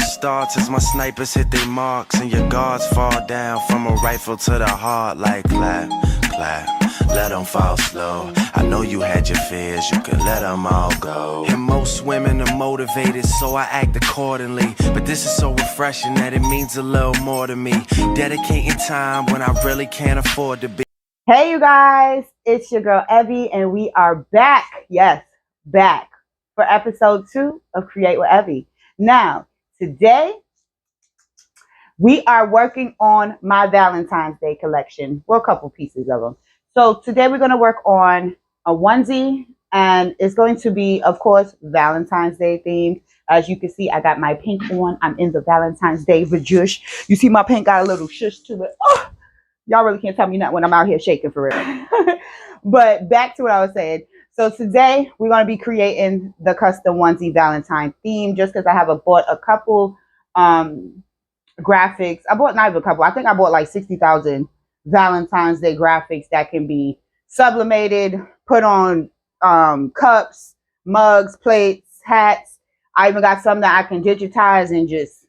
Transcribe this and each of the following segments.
starts as my snipers hit their marks and your guards fall down from a rifle to the heart like clap, clap. Let them fall slow. I know you had your fears, you can let them all go. And most women are motivated, so I act accordingly. But this is so refreshing that it means a little more to me. Dedicating time when I really can't afford to be. Hey you guys, it's your girl Ebby and we are back. Yes, back for episode 2 of Create with Ebby. Now, today we are working on my Valentine's Day collection. Well, a couple pieces of them. So today we're going to work on a onesie, and it's going to be, of course, Valentine's Day themed. As you can see, I got my pink on. I'm in the Valentine's Day vajush. You see my pink got a little shush to it. Oh, y'all really can't tell me nothing when I'm out here shaking for real. But back to what I was saying. So today we're going to be creating the custom onesie Valentine theme, just because I bought a couple graphics. I bought not even a couple. I think I bought like 60,000 Valentine's Day graphics that can be sublimated, put on cups, mugs, plates, hats. I even got some that I can digitize and just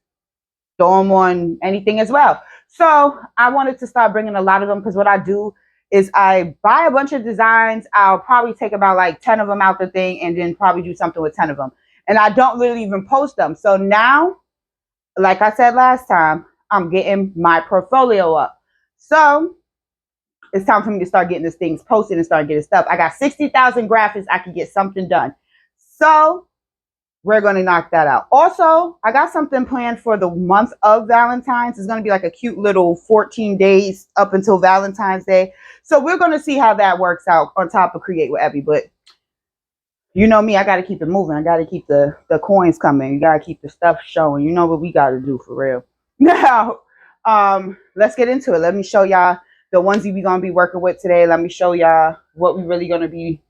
throw them on anything as well. So I wanted to start bringing a lot of them, because what I do is I buy a bunch of designs. I'll probably take about like 10 of them out the thing and then probably do something with 10 of them. And I don't really even post them. So now, like I said last time, I'm getting my portfolio up. So it's time for me to start getting these things posted and start getting stuff. I got 60,000 graphics. I can get something done. So we're going to knock that out. Also, I got something planned for the month of Valentine's. It's going to be like a cute little 14 days up until Valentine's Day. So we're going to see how that works out on top of Create with Ebby. But you know me, I got to keep it moving. I got to keep the coins coming. You got to keep the stuff showing. You know what we got to do for real. Now, let's get into it. Let me show y'all the onesie we're going to be working with today. Let me show y'all what we're really going to be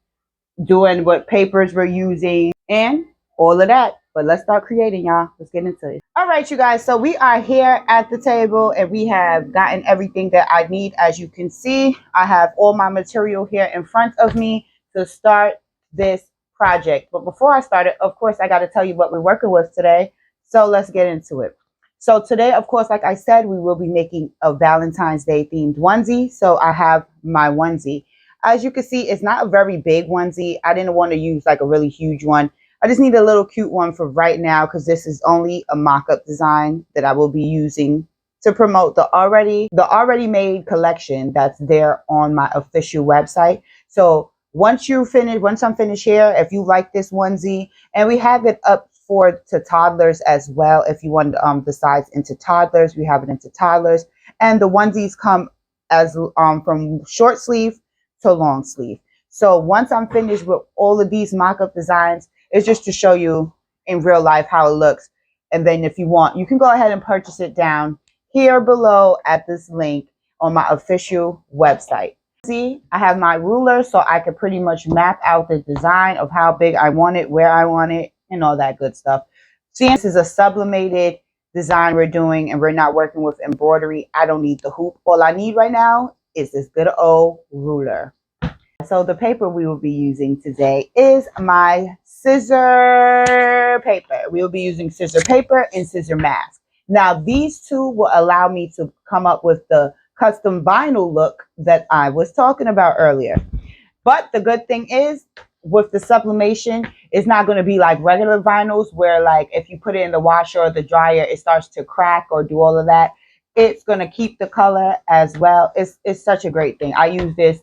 doing, what papers we're using, and all of that. But let's start creating, y'all. Let's get into it. All right, you guys. So we are here at the table and we have gotten everything that I need. As you can see, I have all my material here in front of me to start this project. But before I start it, of course, I got to tell you what we're working with today. So let's get into it. So today, of course, like I said, we will be making a Valentine's Day themed onesie. So I have my onesie. As you can see, it's not a very big onesie. I didn't want to use like a really huge one. I just need a little cute one for right now, because this is only a mock-up design that I will be using to promote the already made collection that's there on my official website. So once I'm finished here, if you like this onesie, and we have it up to toddlers as well. If you want the size into toddlers, we have it into toddlers. And the onesies come as from short sleeve to long sleeve. So once I'm finished with all of these mock-up designs, it's just to show you in real life how it looks. And then if you want, you can go ahead and purchase it down here below at this link on my official website. See, I have my ruler, so I can pretty much map out the design of how big I want it, where I want it, and all that good stuff. See, this is a sublimated design we're doing, and we're not working with embroidery. I don't need the hoop. All I need right now is this good old ruler. So the paper we will be using today is my scissor paper. We will be using scissor paper and scissor mask. Now, these two will allow me to come up with the custom vinyl look that I was talking about earlier. But the good thing is, with the sublimation, it's not going to be like regular vinyls where, like, if you put it in the washer or the dryer, it starts to crack or do all of that. It's going to keep the color as well. It's such a great thing. I use this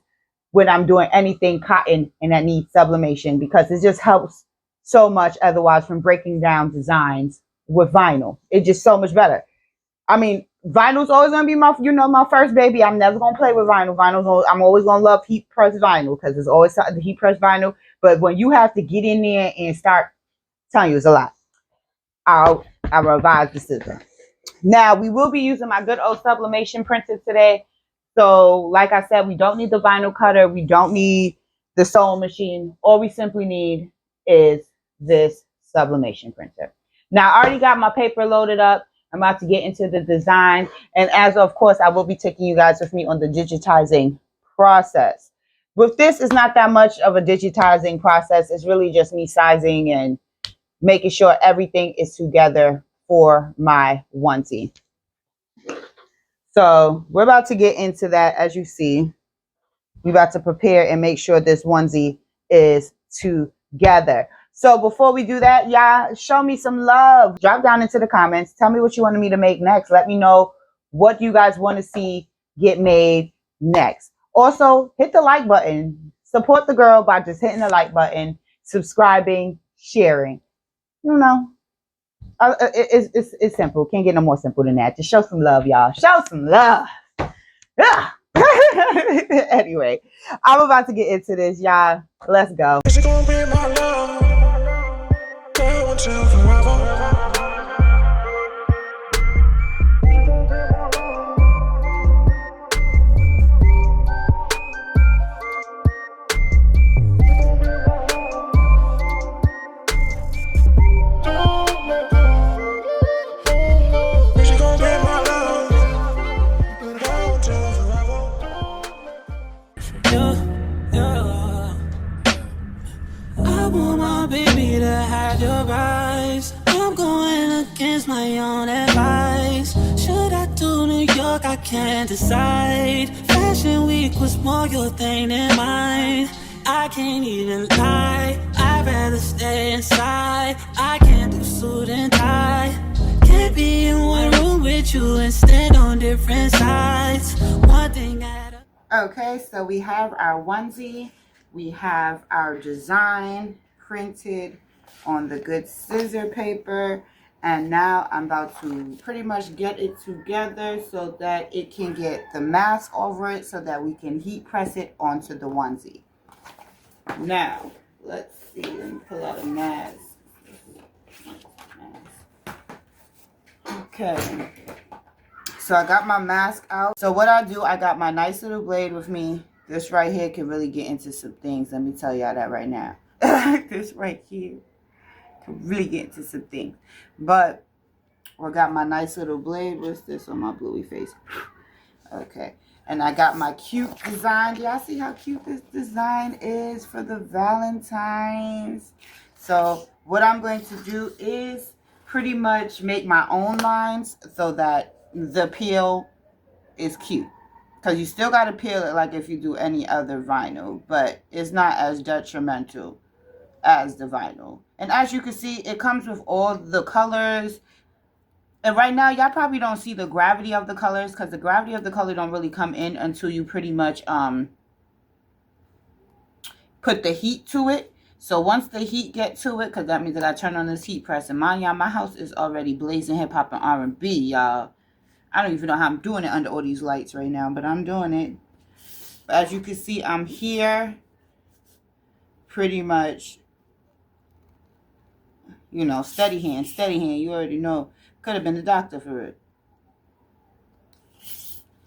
when I'm doing anything cotton and that needs sublimation, because it just helps so much otherwise from breaking down designs with vinyl. It's just so much better. I mean, vinyl's always going to be my first baby. I'm never going to play with vinyl. I'm always going to love heat pressed vinyl, because there's always the heat pressed vinyl. But when you have to get in there and start, telling you, it's a lot. I'll revise the scissor. Now, we will be using my good old sublimation printer today. So, like I said, we don't need the vinyl cutter. We don't need the sewing machine. All we simply need is this sublimation printer. Now, I already got my paper loaded up. I'm about to get into the design. And as of course, I will be taking you guys with me on the digitizing process. With this, it's not that much of a digitizing process. It's really just me sizing and making sure everything is together for my onesie. So we're about to get into that. As you see, we're about to prepare and make sure this onesie is together. So before we do that, y'all, show me some love. Drop down into the comments. Tell me what you wanted me to make next. Let me know what you guys want to see get made next. Also, hit the like button. Support the girl by just hitting the like button, subscribing, sharing. You know, it's simple. Can't get no more simple than that. Just show some love, y'all. Show some love. Yeah. Anyway, I'm about to get into this, y'all. Let's go. Is it gonna be my love? Girl, until forever. Is it gonna be my love? Girl, until forever. Yeah. I want my baby to have your eyes. I'm going against my own advice. Should I do New York? I can't decide. Fashion week was more your thing than mine. I can't even lie. I'd rather stay inside. I can't do suit and tie. Can't be in one room with you and stand on different sides. One thing at a Okay, so we have our onesie. We have our design printed on the good scissor paper. And now I'm about to pretty much get it together so that it can get the mask over it so that we can heat press it onto the onesie. Now, let's see. Let me pull out a mask. Okay. So I got my mask out. So what I do, I got my nice little blade with me. This right here can really get into some things. Let me tell y'all that right now. This right here can really get into some things. But I got my nice little blade. What's this on my bluey face? Okay. And I got my cute design. Y'all see how cute this design is for the Valentine's? So what I'm going to do is pretty much make my own lines so that the peel is cute. Because you still got to peel it like if you do any other vinyl. But it's not as detrimental as the vinyl. And as you can see, it comes with all the colors. And right now, y'all probably don't see the gravity of the colors because the gravity of the color don't really come in until you pretty much put the heat to it. So once the heat get to it, because that means that I turn on this heat press. And mind y'all, my house is already blazing hip hop and R&B, y'all. I don't even know how I'm doing it under all these lights right now, but I'm doing it. But as you can see, I'm here pretty much, you know, steady hand, steady hand. You already know. Could have been the doctor for it.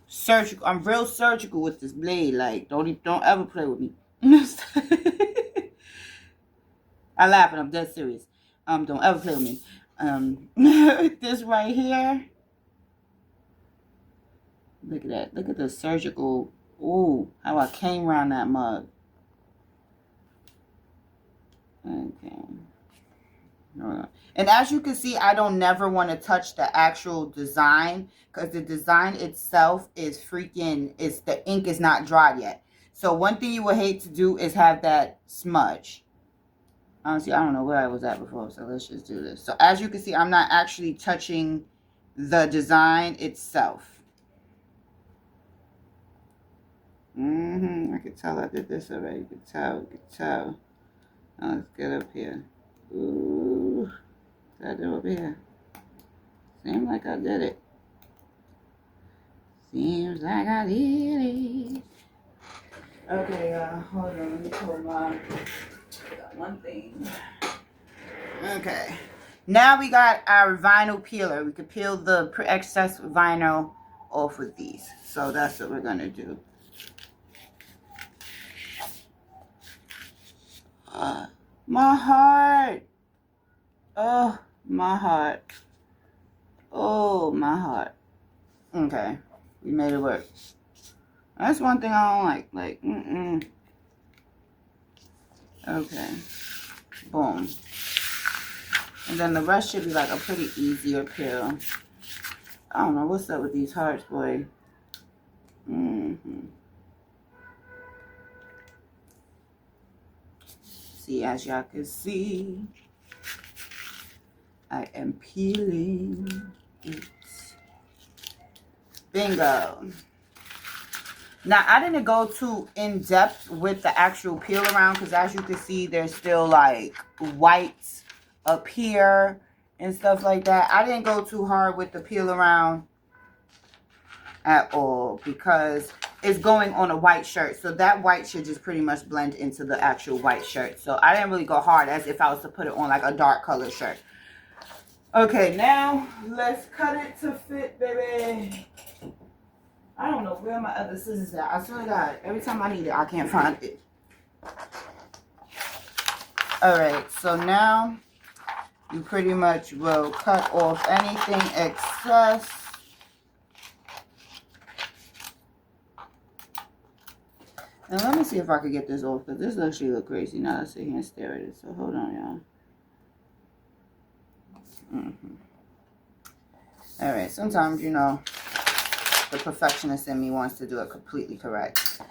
Surgical. I'm real surgical with this blade. Like, don't ever play with me. I laugh and I'm dead serious. Don't ever play with me. This right here. Look at that. Look at the surgical. Ooh, how I came around that mug. Okay. And as you can see, I don't never want to touch the actual design because the design itself is freaking, the ink is not dry yet. So one thing you would hate to do is have that smudge. Honestly, I don't know where I was at before, so let's just do this. So as you can see, I'm not actually touching the design itself. I could tell I did this already. You could tell. Now let's get up here. Ooh. Did I do over here? Seems like I did it. Seems like I did it. Okay, hold on. Let me pull my one thing. Okay. Now we got our vinyl peeler. We could peel the excess vinyl off with these. So that's what we're going to do. My heart. Oh, my heart. Oh, my heart. Okay. We made it work. That's one thing I don't like. Okay. Boom. And then the rest should be like a pretty easier peel. I don't know what's up with these hearts, boy. See, as y'all can see, I am peeling it. Bingo. Now, I didn't go too in depth with the actual peel around because as you can see, there's still like whites up here and stuff like that. I didn't go too hard with the peel around at all because it's going on a white shirt. So that white should just pretty much blend into the actual white shirt. So I didn't really go hard as if I was to put it on like a dark color shirt. Okay, now let's cut it to fit, baby. I don't know where my other scissors are. I swear to God, every time I need it, I can't find it. Alright, so now you pretty much will cut off anything excess. And let me see if I can get this off, because this actually look crazy now. Let's sit here and stare at it. So hold on, y'all. Alright, sometimes, you know, the perfectionist in me wants to do it completely correct.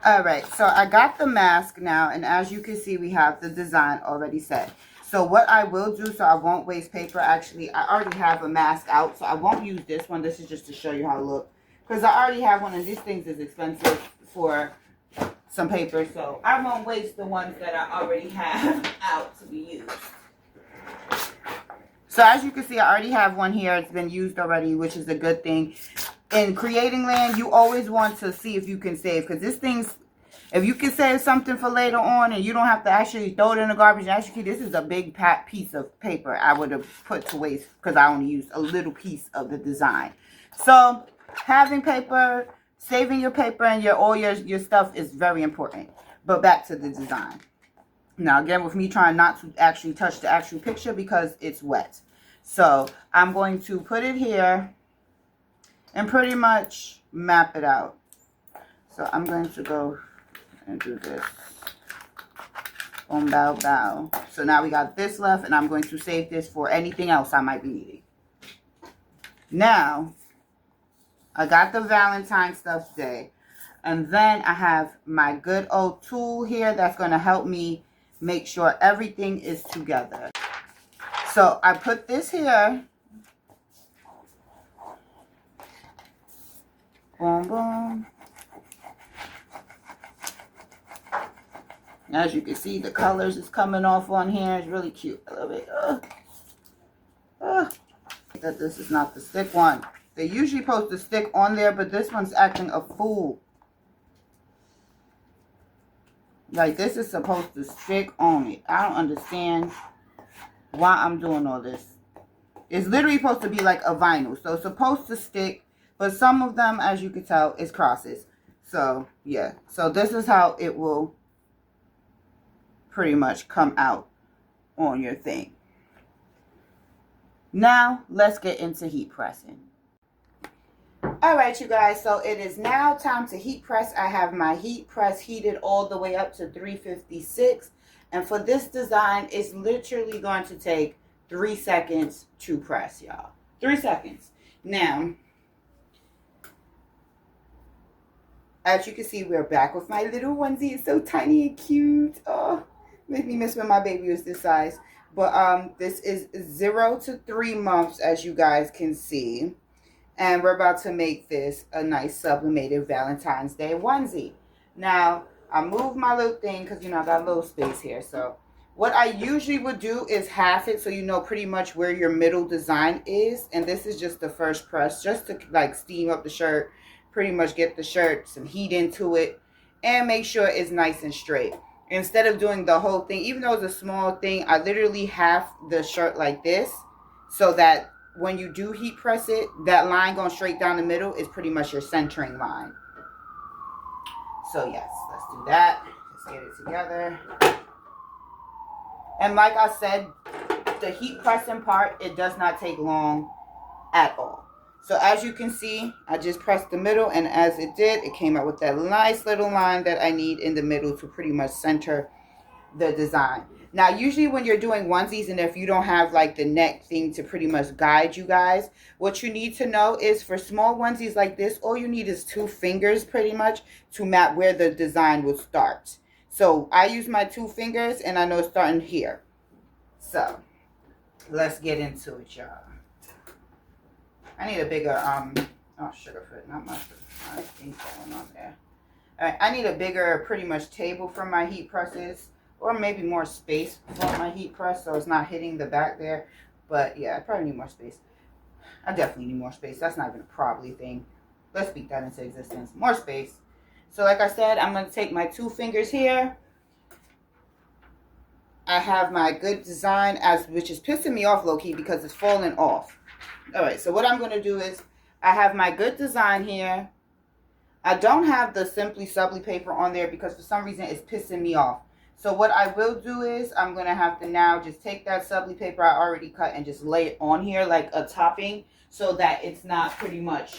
Alright, so I got the mask now, and as you can see, we have the design already set. So what I will do, so I won't waste paper, actually, I already have a mask out, so I won't use this one. This is just to show you how it looks. Because I already have one, and these things is expensive for some paper, so I won't waste the ones that I already have out to be used. So as you can see, I already have one here. It's been used already, which is a good thing. In creating land, you always want to see if you can save, because this thing's, if you can save something for later on and you don't have to actually throw it in the garbage, actually, this is a big piece of paper I would have put to waste because I only used a little piece of the design. So having paper, saving your paper and all your stuff is very important. But back to the design. Now, again, with me trying not to actually touch the actual picture because it's wet. So I'm going to put it here and pretty much map it out. So I'm going to go and do this. Boom, bow, bow. So now we got this left, and I'm going to save this for anything else I might be needing. Now, I got the Valentine stuff today. And then I have my good old tool here that's going to help me make sure everything is together. So I put this here. Boom, boom. As you can see, the colors is coming off on here. It's really cute. I love it. That this is not the stick one. They usually supposed to stick on there, but this one's acting a fool. Like, this is supposed to stick on it. I don't understand why I'm doing all this. It's literally supposed to be like a vinyl. So it's supposed to stick, but some of them, as you can tell, is crosses. So, yeah. So this is how it will pretty much come out on your thing. Now, let's get into heat pressing. Alright, you guys, so it is now time to heat press. I have my heat press heated all the way up to 356. And for this design, it's literally going to take 3 seconds to press, y'all. 3 seconds. Now, as you can see, we're back with my little onesie. It's so tiny and cute. Oh, make me miss when my baby was this size. But this is 0 to 3 months, as you guys can see. And we're about to make this a nice sublimated Valentine's Day onesie. Now, I moved my little thing because, you know, I got a little space here. So what I usually would do is half it so you know pretty much where your middle design is. And this is just the first press, just to like steam up the shirt, pretty much get the shirt some heat into it, and make sure it's nice and straight. Instead of doing the whole thing, even though it's a small thing, I literally half the shirt like this so that when you do heat press it, that line going straight down the middle is pretty much your centering line. So yes, let's do that. Let's get it together. And like I said, the heat pressing part, it does not take long at all. So as you can see, I just pressed the middle, and as it did, it came out with that nice little line that I need in the middle to pretty much center the design. Now, usually when you're doing onesies and if you don't have like the neck thing to pretty much guide you guys, what you need to know is for small onesies like this, all you need is 2 fingers pretty much to map where the design will start. So I use my 2 fingers and I know it's starting here. So let's get into it, y'all. I need a bigger, sugarfoot, not mustard. I think going on there. All right, I need a bigger pretty much table for my heat presses, or maybe more space for my heat press so it's not hitting the back there. But yeah, I probably need more space. I definitely need more space. That's not even a probably thing. Let's speak that into existence. More space. So like I said, I'm going to take my 2 fingers here. I have my good design, which is pissing me off low-key because it's falling off. All right, so what I'm going to do is I have my good design here. I don't have the Simply Subly paper on there because for some reason it's pissing me off. So what I will do is I'm going to have to now just take that Subly paper I already cut and just lay it on here like a topping so that it's not pretty much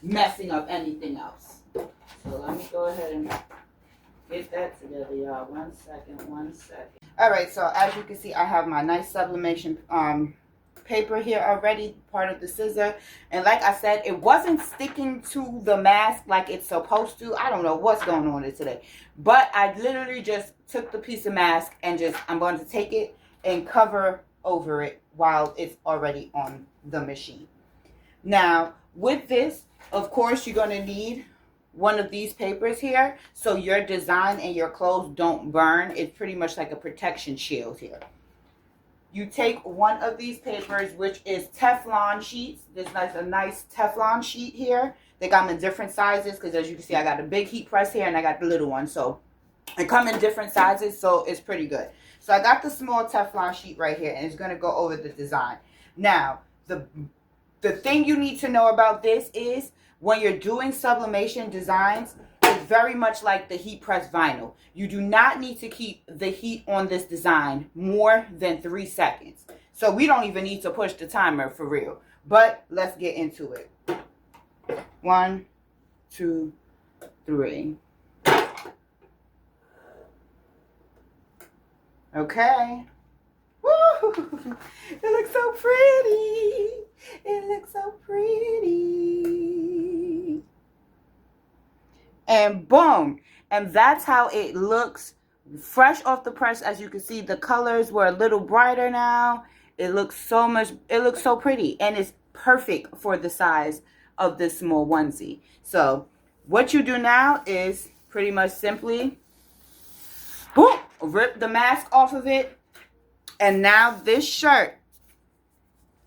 messing up anything else. So let me go ahead and get that together, y'all. 1 second, 1 second. All right, so as you can see, I have my nice sublimation paper here already, part of the scissor. And like I said, it wasn't sticking to the mask like it's supposed to. I don't know what's going on with it today. But I literally just took the piece of mask and I'm going to take it and cover over it while it's already on the machine. Now, with this, of course, you're going to need one of these papers here so your design and your clothes don't burn. It's pretty much like a protection shield here. You take one of these papers, which is Teflon sheets. There's a nice Teflon sheet here. They got them in different sizes because as you can see, I got a big heat press here and I got the little one. So they come in different sizes, so it's pretty good. So I got the small Teflon sheet right here and it's going to go over the design. Now, the thing you need to know about this is when you're doing sublimation designs, it's very much like the heat press vinyl. You do not need to keep the heat on this design more than 3 seconds. So we don't even need to push the timer for real. But let's get into it. 1, 2, 3. Okay. Woo! It looks so pretty. It looks so pretty. And boom. And that's how it looks fresh off the press. As you can see, the colors were a little brighter now. It looks so pretty. And it's perfect for the size of this small onesie. So what you do now is pretty much simply boom, rip the mask off of it. And now this shirt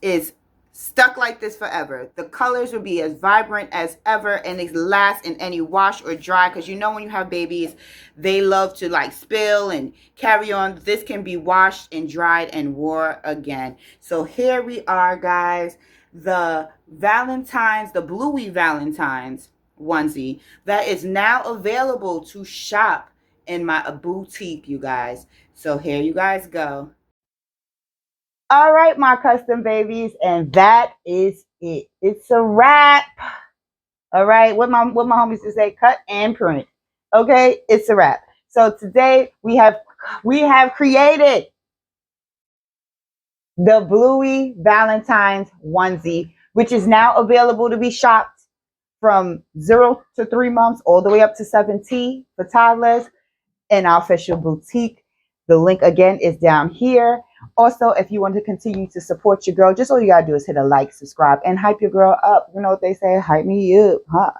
is stuck like this forever. The colors will be as vibrant as ever and they last in any wash or dry, because you know when you have babies, they love to like spill and carry on. This can be washed and dried and wore again. So here we are, guys. The Valentine's, the Bluey Valentine's onesie that is now available to shop in my boutique, you guys. So here you guys go. All right, my custom babies, and that is it. It's a wrap. All right, what my homies used to say, cut and print. Okay, it's a wrap. So today we have created the Bluey Valentine's onesie, which is now available to be shopped from 0 to 3 months all the way up to 7T for toddlers in our official boutique. The link again is down here. Also, if you want to continue to support your girl, just all you gotta do is hit a like, subscribe, and hype your girl up. You know what they say, hype me up, huh?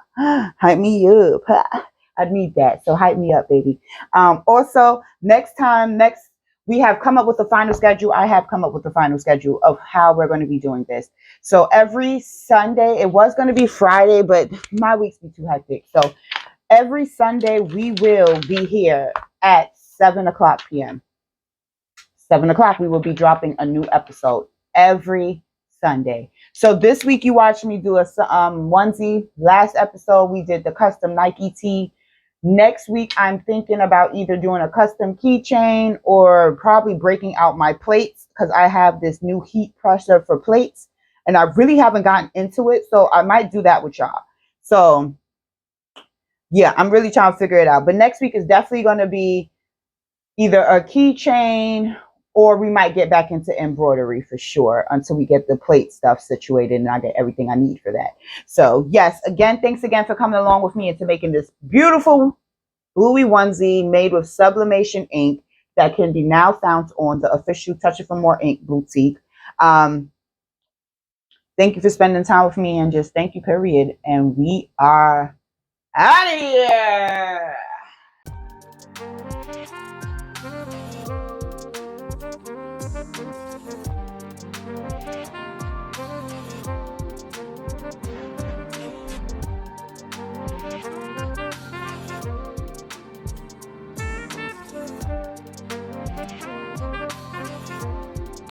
Hype me up, huh? I need that, so hype me up, baby. Also, next we have come up with the final schedule. I have come up with the final schedule of how we're going to be doing this. So every Sunday, it was going to be Friday, but my weeks be too hectic. So every Sunday, we will be here at 7 o'clock p.m. 7 o'clock, we will be dropping a new episode every Sunday. So this week, you watched me do a onesie. Last episode, we did the custom Nike tee. Next week, I'm thinking about either doing a custom keychain or probably breaking out my plates because I have this new heat presser for plates and I really haven't gotten into it. So I might do that with y'all. So yeah, I'm really trying to figure it out. But next week is definitely going to be either a keychain, or we might get back into embroidery for sure until we get the plate stuff situated and I get everything I need for that. So yes, again, thanks again for coming along with me into making this beautiful bluey onesie made with sublimation ink that can be now found on the official Touch It For More ink boutique. Thank you for spending time with me, and just thank you, period. And we are out of here.